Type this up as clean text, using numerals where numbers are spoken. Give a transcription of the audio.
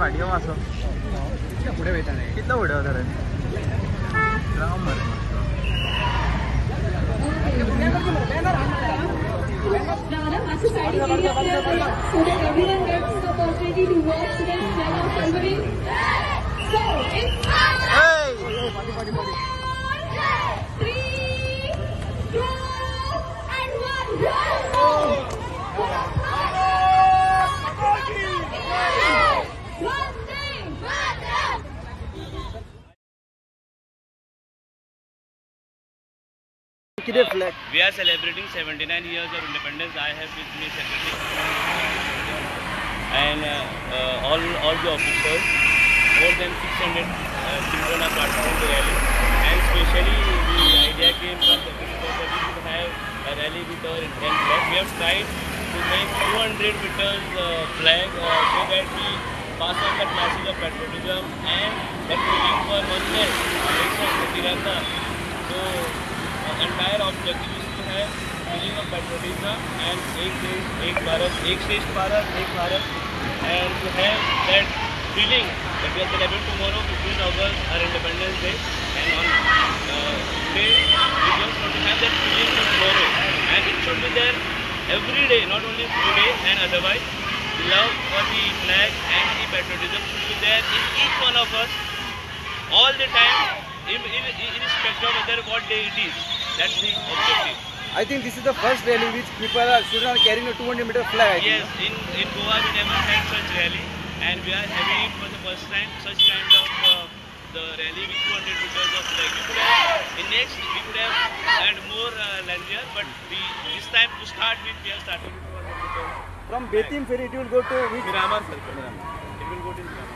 फाटी मासो पुढे वयताले कितलो फुडें वता रे राव मरे We are celebrating 79 years of independence. I have with me Secretary and all the officers. More than 600 children are participating in the rally, and especially the idea came from the that we should have a rally with our Indian flag. We have tried to make 200 meters flag so that we pass on that message of patriotism and that feeling for oneness, nation, Tiranga. So entire objective is to have feeling of patriotism and एक देश एक भारत एक श्रेष्ठ भारत एक Bharat and to have that feeling that we are celebrating tomorrow 15 August our Independence Day and on today we just want to have that feeling for tomorrow and it should be there every day, not only today and otherwise. The love for the flag and the patriotism should be there in each one of us all the time, irrespective of whether what day it is. That's the objective. I think this is the first rally which students are carrying a 200-meter flag. Yes, in Goa we never had such rally, and we are having it for the first time such kind of the rally with 200 meters of flag. We could have in next we could have had more lanyard, but this time to start with we are starting with 200 meters. From Betim ferry it will go to which? Miramar Circle. It will go to Miramar.